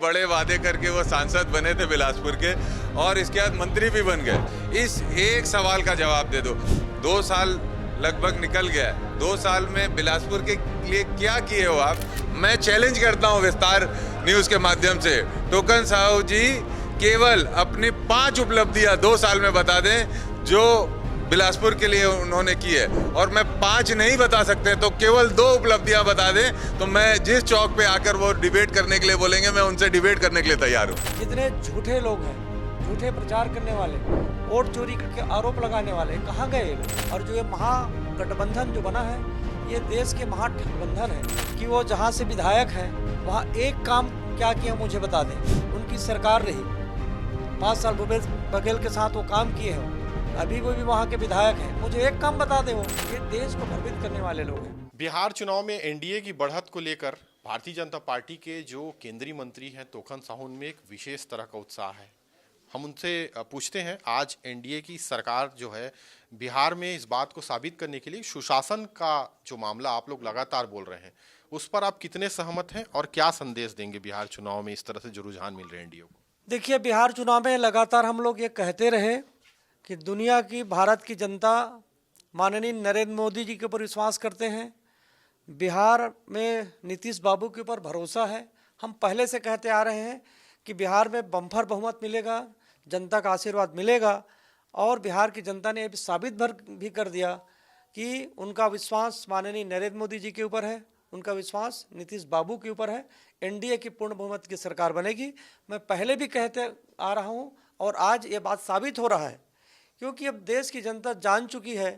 बड़े वादे करके वो सांसद बने थे बिलासपुर के, और इसके बाद मंत्री भी बन गए। इस एक सवाल का जवाब दे दो। 2 साल लगभग निकल गया है, 2 साल में बिलासपुर के लिए क्या किए हो आप? मैं चैलेंज करता हूं विस्तार न्यूज के माध्यम से, टोकन साहू जी केवल अपनी 5 उपलब्धियां 2 साल में बता दें जो बिलासपुर के लिए उन्होंने की है, और मैं 5 नहीं बता सकते तो केवल 2 उपलब्धियां बता दें, तो मैं जिस चौक पे आकर वो डिबेट करने के लिए बोलेंगे मैं उनसे डिबेट करने के लिए तैयार हूँ। जितने झूठे लोग हैं, झूठे प्रचार करने वाले, वोट चोरी के आरोप लगाने वाले, कहाँ गए? और जो ये महागठबंधन जो बना है, ये देश के महागठबंधन है कि वो जहाँ से विधायक हैं वहाँ एक काम क्या किया मुझे बता दें। उनकी सरकार रही, 5 साल भूपेश बघेल के साथ वो काम किए हैं, अभी वो भी वहाँ के विधायक हैं, मुझे एक काम बता दें। वो ये देश को भ्रमित करने वाले लोग हैं। बिहार चुनाव में एनडीए की बढ़त को लेकर भारतीय जनता पार्टी के जो केंद्रीय मंत्री हैं टोकन साहू में एक विशेष तरह का उत्साह है। हम उनसे पूछते हैं, आज एनडीए की सरकार जो है बिहार में इस बात को साबित करने के लिए सुशासन का जो मामला आप लोग लगातार बोल रहे हैं, उस पर आप कितने सहमत हैं और क्या संदेश देंगे बिहार चुनाव में इस तरह से जो रुझान मिल रहे हैं एनडीए को? देखिए, बिहार चुनाव में लगातार हम लोग ये कहते रहे कि दुनिया की, भारत की जनता माननीय नरेंद्र मोदी जी के ऊपर विश्वास करते हैं, बिहार में नीतीश बाबू के ऊपर भरोसा है। हम पहले से कहते आ रहे हैं कि बिहार में बम्पर बहुमत मिलेगा, जनता का आशीर्वाद मिलेगा, और बिहार की जनता ने ये साबित भी कर दिया कि उनका विश्वास माननीय नरेंद्र मोदी जी के ऊपर है, उनका विश्वास नीतीश बाबू के ऊपर है। एनडीए की पूर्ण बहुमत की सरकार बनेगी। मैं पहले भी कहते आ रहा हूँ और आज ये बात साबित हो रहा है, क्योंकि अब देश की जनता जान चुकी है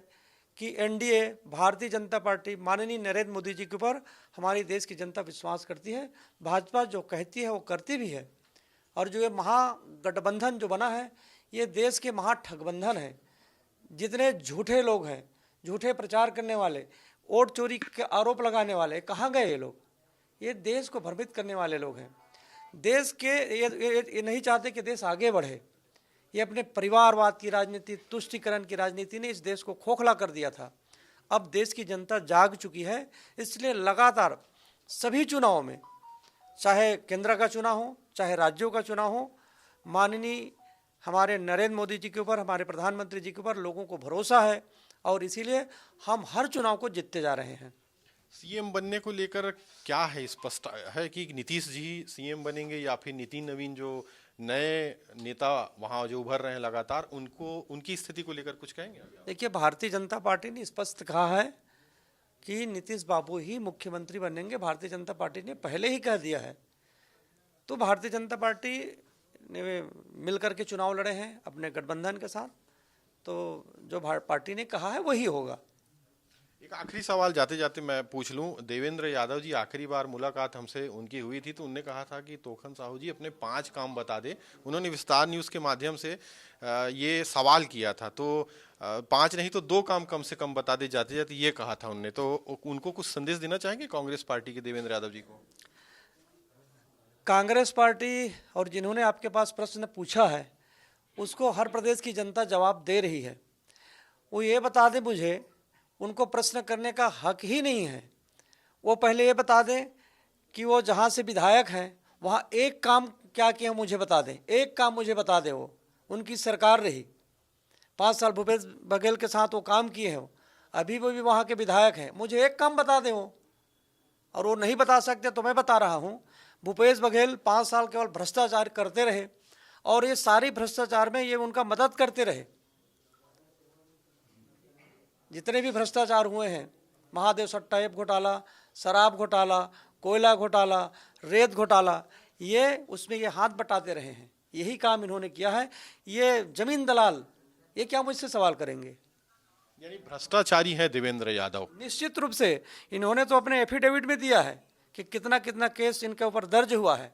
कि एनडीए, भारतीय जनता पार्टी, माननीय नरेंद्र मोदी जी के ऊपर हमारी देश की जनता विश्वास करती है। भाजपा जो कहती है वो करती भी है, और जो ये महागठबंधन जो बना है, ये देश के महाठगबंधन है। जितने झूठे लोग हैं, झूठे प्रचार करने वाले, वोट चोरी के आरोप लगाने वाले, कहाँ गए ये लोग? ये देश को भ्रमित करने वाले लोग हैं। देश के ये नहीं चाहते कि देश आगे बढ़े। ये अपने परिवारवाद की राजनीति, तुष्टीकरण की राजनीति ने इस देश को खोखला कर दिया था। अब देश की जनता जाग चुकी है, इसलिए लगातार सभी चुनावों में, चाहे केंद्र का चुनाव हो, चाहे राज्यों का चुनाव हो, माननीय हमारे नरेंद्र मोदी जी के ऊपर, हमारे प्रधानमंत्री जी के ऊपर लोगों को भरोसा है, और इसीलिए हम हर चुनाव को जीतते जा रहे हैं। सीएम बनने को लेकर क्या है, स्पष्ट है कि नीतीश जी सीएम बनेंगे या फिर नितिन नवीन जो नए नेता वहां जो उभर रहे हैं लगातार, उनको, उनकी स्थिति को लेकर कुछ कहेंगे? देखिए, भारतीय जनता पार्टी ने स्पष्ट कहा है कि नीतीश बाबू ही मुख्यमंत्री बनेंगे। भारतीय जनता पार्टी ने पहले ही कह दिया है। तो भारतीय जनता पार्टी ने मिलकर के चुनाव लड़े हैं अपने गठबंधन के साथ, तो जो पार्टी ने कहा है वही होगा। एक आखिरी सवाल जाते जाते मैं पूछ लूं, देवेंद्र यादव जी आखिरी बार मुलाकात हमसे उनकी हुई थी तो उनने कहा था कि टोकन साहू जी अपने 5 काम बता दे। उन्होंने विस्तार न्यूज के माध्यम से ये सवाल किया था, तो 5 नहीं तो 2 काम कम से कम बता दे जाते जाते, ये कहा था उनने। तो उनको कुछ संदेश देना चाहेंगे कांग्रेस पार्टी के देवेंद्र यादव जी को? कांग्रेस पार्टी और जिन्होंने आपके पास प्रश्न पूछा है, उसको हर प्रदेश की जनता जवाब दे रही है। वो ये बता दें मुझे, उनको प्रश्न करने का हक ही नहीं है। वो पहले ये बता दें कि वो जहाँ से विधायक हैं वहाँ एक काम क्या किया मुझे बता दें, एक काम मुझे बता दें। वो उनकी सरकार रही, 5 साल भूपेश बघेल के साथ वो काम किए हैं, अभी वो भी वहाँ के विधायक हैं, मुझे एक काम बता दें वो। और वो नहीं बता सकते तो मैं बता रहा हूँ। भूपेश बघेल 5 साल केवल भ्रष्टाचार करते रहे, और ये सारी भ्रष्टाचार में ये उनका मदद करते रहे। जितने भी भ्रष्टाचार हुए हैं, महादेव सट्टाएब घोटाला, शराब घोटाला, कोयला घोटाला, रेत घोटाला, ये उसमें ये हाथ बटाते रहे हैं। यही काम इन्होंने किया है। ये जमीन दलाल, ये क्या मुझसे सवाल करेंगे? यानी भ्रष्टाचारी है देवेंद्र यादव। निश्चित रूप से इन्होंने तो अपने एफिडेविट में दिया है कि कितना कितना केस इनके ऊपर दर्ज हुआ है।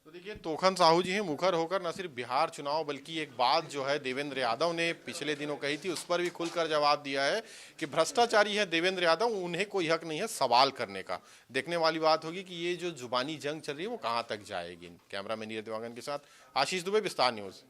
तो देखिए, टोकन साहू जी हैं मुखर होकर न सिर्फ बिहार चुनाव बल्कि एक बात जो है देवेंद्र यादव ने पिछले दिनों कही थी, उस पर भी खुलकर जवाब दिया है कि भ्रष्टाचारी है देवेंद्र यादव, उन्हें कोई हक नहीं है सवाल करने का। देखने वाली बात होगी कि ये जो जुबानी जंग चल रही है वो कहां तक जाएगी। कैमरामैन नीरज देवांगन के साथ आशीष दुबे, विस्तार न्यूज।